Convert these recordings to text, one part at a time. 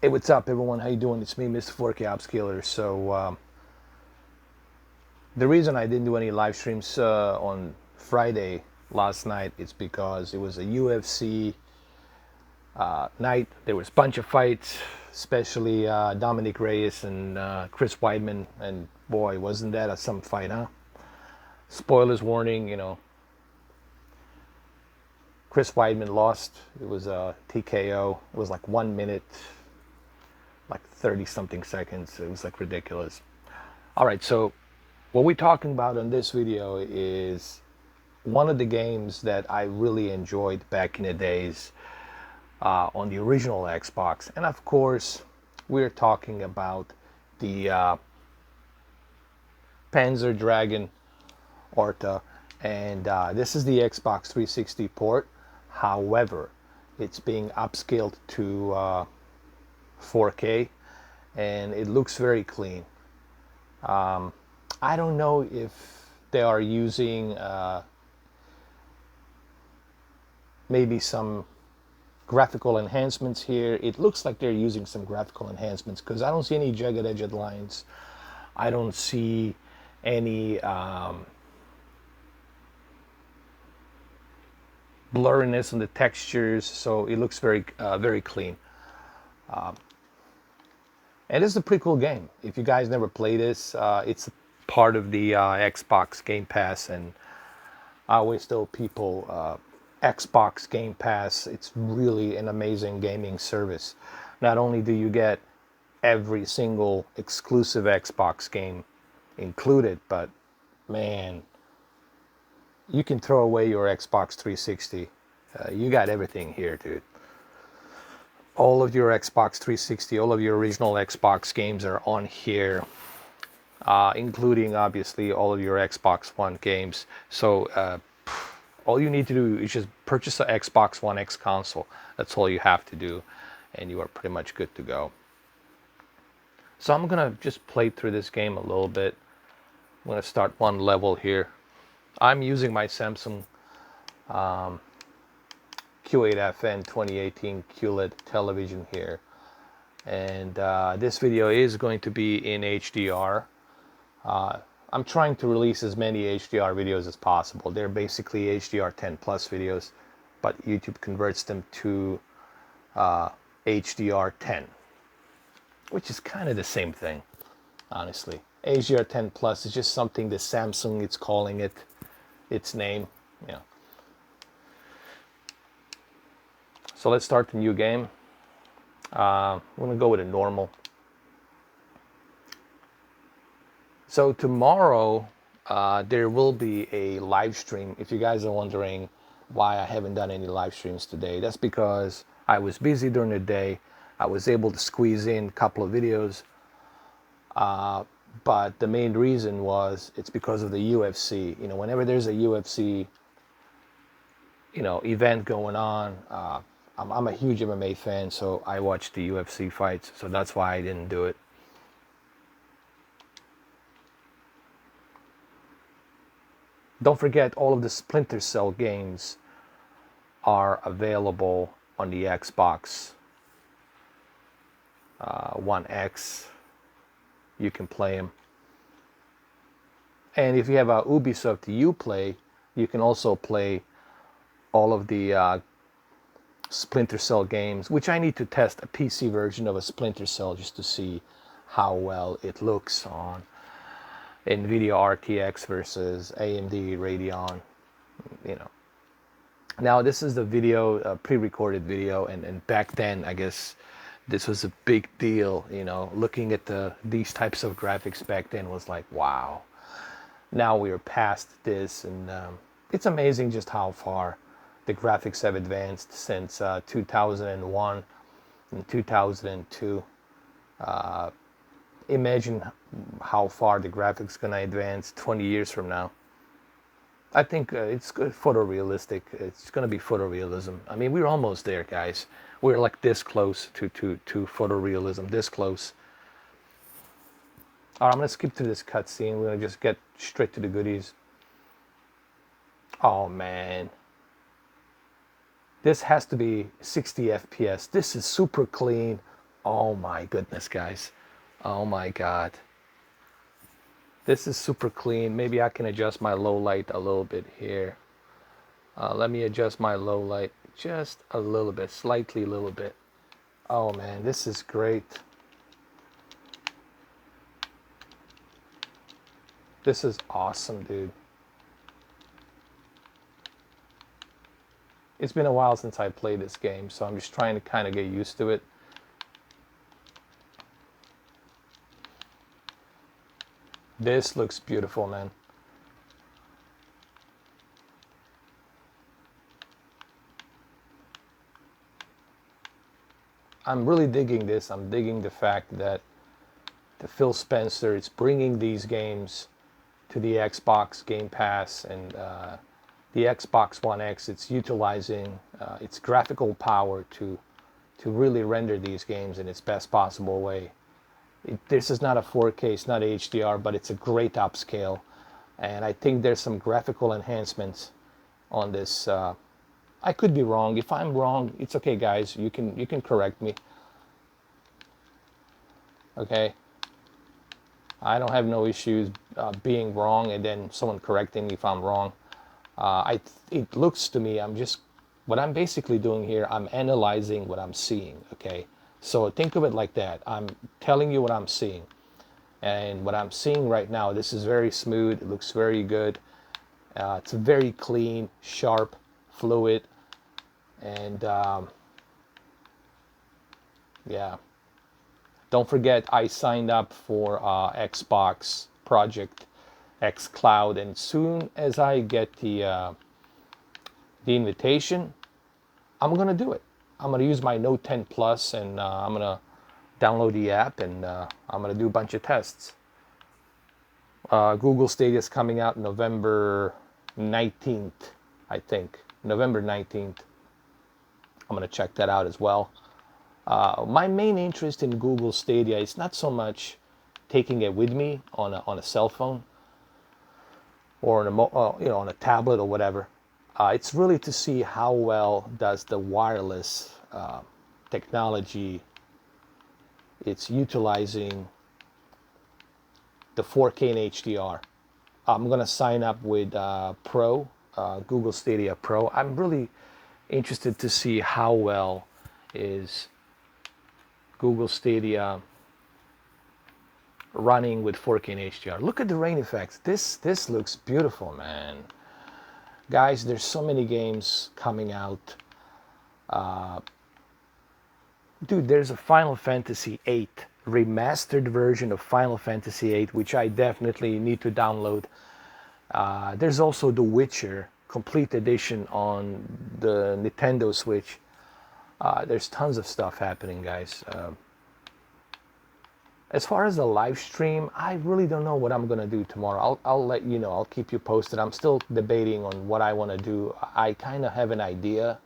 Hey, what's up, everyone? How you doing? It's me, Mr. 4K Upscaler. So the reason I didn't do any live streams on Friday last night is because it was a UFC night. There was a bunch of fights, especially Dominic Reyes and Chris Weidman. And boy, wasn't that some fight, huh? Spoilers warning, Chris Weidman lost. It was a TKO. It was like 1 minute, like 30 something seconds. It was like ridiculous. All right, so what we're talking about in this video is one of the games that I really enjoyed back in the days on the original Xbox. And of course, we're talking about the Panzer Dragon Orta. And this is the Xbox 360 port. However, it's being upscaled to 4K and it looks very clean. I don't know if they are using maybe some graphical enhancements here. It looks like they're using some graphical enhancements because I don't see any jagged edged lines. I don't see any blurriness in the textures, so it looks very very clean. And it's a pretty cool game. If you guys never played this, it's part of the Xbox Game Pass, and I always tell people Xbox Game Pass, it's really an amazing gaming service. Not only do you get every single exclusive Xbox game included, but man, you can throw away your Xbox 360. You got everything here, dude. All of your Xbox 360, all of your original Xbox games are on here, including obviously all of your Xbox One games. So all you need to do is just purchase an Xbox One X console. That's all you have to do, and you are pretty much good to go. So I'm gonna just play through this game a little bit. I'm gonna start one level here. I'm using my Samsung Q8FN 2018 QLED television here, and this video is going to be in HDR. I'm trying to release as many HDR videos as possible. They're basically HDR 10 plus videos, but YouTube converts them to HDR 10, which is kind of the same thing, honestly. HDR 10 plus is just something that Samsung is calling it its name, So let's start the new game. I'm gonna go with a normal. So tomorrow there will be a live stream. If you guys are wondering why I haven't done any live streams today, that's because I was busy during the day. I was able to squeeze in a couple of videos, but the main reason was it's because of the UFC. Whenever there's a UFC event going on, I'm a huge MMA fan, so I watch the UFC fights, so that's why I didn't do it. Don't forget, all of the Splinter Cell games are available on the Xbox One X. You can play them. And if you have a Ubisoft Uplay, you can also play all of the Splinter Cell games, which I need to test a PC version of a Splinter Cell just to see how well it looks on NVIDIA RTX versus AMD Radeon. Now this is the video, pre-recorded video, and back then I guess this was a big deal. Looking at these types of graphics back then was like, wow. Now we are past this, and it's amazing just how far the graphics have advanced since 2001 and 2002. Imagine how far the graphics gonna advance 20 years from now. I think it's good, photorealistic. It's gonna be photorealism. I mean, we're almost there, guys. We're like this close to photorealism. This close. All right, I'm gonna skip to this cutscene. We're gonna just get straight to the goodies. Oh man. This has to be 60 FPS. This is super clean. Oh my goodness, guys. Oh my God. This is super clean. Maybe I can adjust my low light a little bit here. Let me adjust my low light just a little bit, slightly a little bit. Oh man, this is great. This is awesome, dude. It's been a while since I played this game, so I'm just trying to kind of get used to it. This looks beautiful, man. I'm really digging this. I'm digging the fact that the Phil Spencer is bringing these games to the Xbox Game Pass and the Xbox One X. It's utilizing its graphical power to really render these games in its best possible way. This is not a 4K, it's not HDR, but it's a great upscale. And I think there's some graphical enhancements on this. I could be wrong. If I'm wrong, it's okay, guys. You can correct me. Okay. I don't have no issues being wrong and then someone correcting me if I'm wrong. It looks to me, what I'm basically doing here, I'm analyzing what I'm seeing, okay? So think of it like that. I'm telling you what I'm seeing. And what I'm seeing right now, this is very smooth, it looks very good. It's very clean, sharp, fluid, and yeah. Don't forget, I signed up for Xbox Project X Cloud, and soon as I get the invitation, I'm gonna do it. I'm gonna use my Note 10 Plus, and I'm gonna download the app, and I'm gonna do a bunch of tests. Google Stadia is coming out November 19th, I think. November 19th. I'm gonna check that out as well. My main interest in Google Stadia is not so much taking it with me on a cell phone or on a tablet or whatever. It's really to see how well does the wireless technology it's utilizing the 4K and HDR. I'm gonna sign up with Pro, Google Stadia Pro. I'm really interested to see how well is Google Stadia running with 4K and HDR. Look at the rain effects. This looks beautiful, man. Guys, there's so many games coming out. Dude, there's a Final Fantasy VIII remastered version of Final Fantasy VIII, which I definitely need to download. There's also The Witcher Complete Edition on the Nintendo Switch. There's tons of stuff happening, guys. As far as the live stream, I really don't know what I'm gonna do tomorrow. I'll let you know. I'll keep you posted. I'm still debating on what I want to do. I kind of have an idea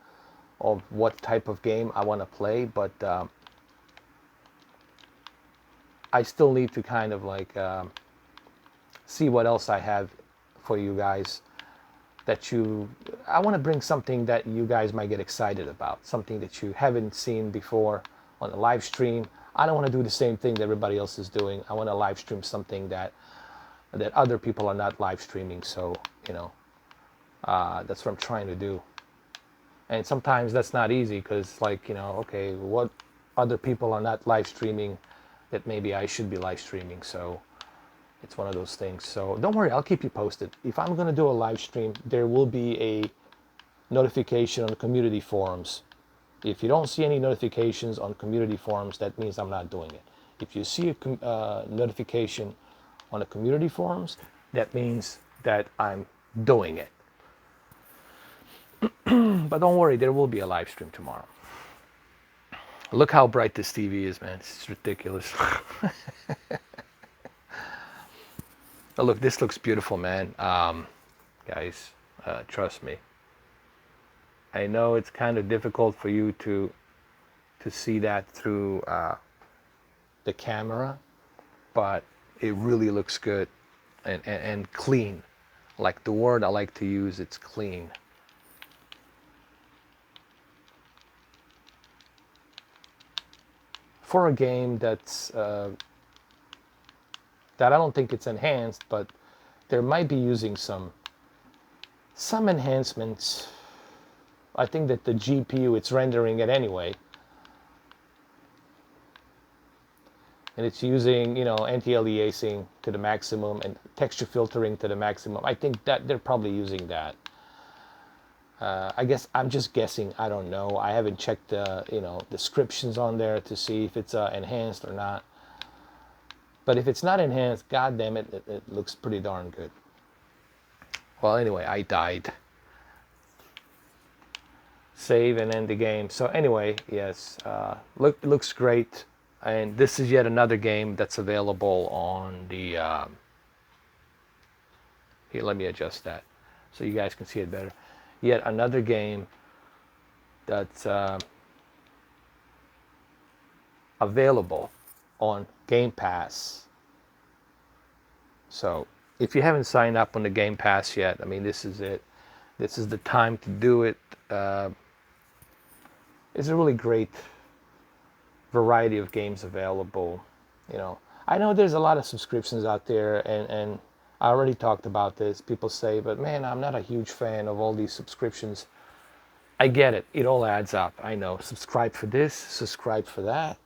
of what type of game I want to play, but I still need to kind of like see what else I have for you guys. I want to bring something that you guys might get excited about, something that you haven't seen before on the live stream. I don't want to do the same thing that everybody else is doing. I want to live stream something that other people are not live streaming. So, that's what I'm trying to do. And sometimes that's not easy because, like, okay, what other people are not live streaming that maybe I should be live streaming. So it's one of those things. So don't worry, I'll keep you posted. If I'm going to do a live stream, there will be a notification on the community forums. If you don't see any notifications on community forums, that means I'm not doing it. If you see a notification on the community forums, that means that I'm doing it. But don't worry, there will be a live stream tomorrow. Look how bright this TV is, man. It's ridiculous. Oh, look, this looks beautiful, man. Guys, trust me. I know it's kind of difficult for you to see that through the camera, but it really looks good and clean. Like the word I like to use, it's clean. for a game that's that I don't think it's enhanced, but there might be using some enhancements. I think that the GPU, it's rendering it anyway, and it's using, you know, anti-aliasing to the maximum and texture filtering to the maximum. I think that they're probably using that. I guess I'm just guessing. I don't know. I haven't checked the, you know, descriptions on there to see if it's enhanced or not. But if it's not enhanced, god damn it, it looks pretty darn good. Well, anyway, I died. Save and end the game. So anyway, yes, looks great. And this is yet another game that's available on the... here, let me adjust that so you guys can see it better. Yet another game that's available on Game Pass. So if you haven't signed up on the Game Pass yet, I mean, this is it. This is the time to do it. It's a really great variety of games available. You know, I know there's a lot of subscriptions out there, and I already talked about this. People say, but man, I'm not a huge fan of all these subscriptions. I get it. It all adds up. I know. Subscribe for this, subscribe for that.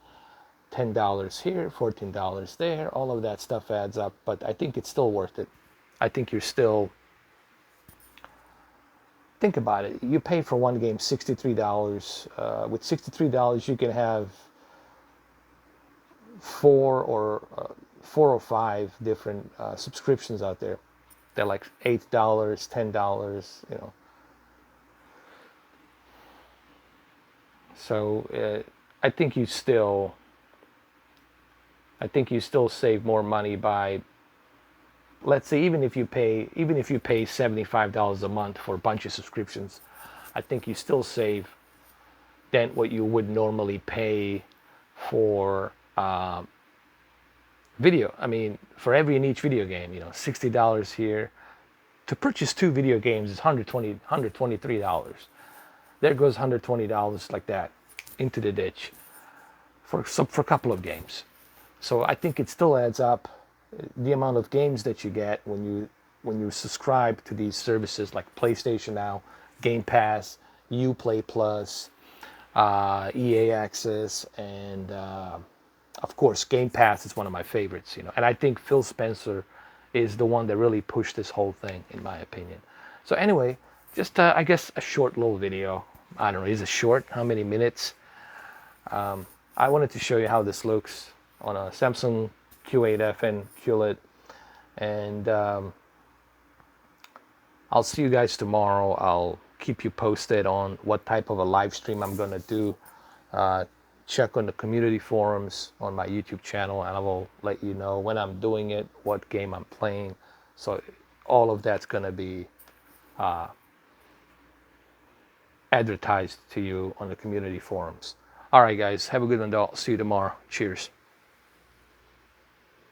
$10 here, $14 there. All of that stuff adds up, but I think it's still worth it. I think you're still... Think about it. You pay for one game $63. With $63, you can have four or five different subscriptions out there. They're like $8, $10, you know. So I think you still save more money by, let's say, even if you pay $75 a month for a bunch of subscriptions, I think you still save than what you would normally pay for video. I mean, for every and each video game, you know, $60 here. To purchase 2 video games is $123. There goes $120 like that into the ditch for a couple of games. So I think it still adds up, the amount of games that you get when you subscribe to these services like PlayStation Now, Game Pass, Uplay Plus, EA Access, and of course Game Pass is one of my favorites. You know, and I think Phil Spencer is the one that really pushed this whole thing, in my opinion. So anyway, just I guess a short little video. I don't know, is it short? How many minutes? I wanted to show you how this looks on a Samsung Q8FN QLED, and I'll see you guys tomorrow. I'll keep you posted on what type of a live stream I'm gonna do. Check on the community forums on my YouTube channel, and I will let you know when I'm doing it, what game I'm playing. So all of that's gonna be advertised to you on the community forums. All right, guys, have a good one. I'll see you tomorrow. Cheers.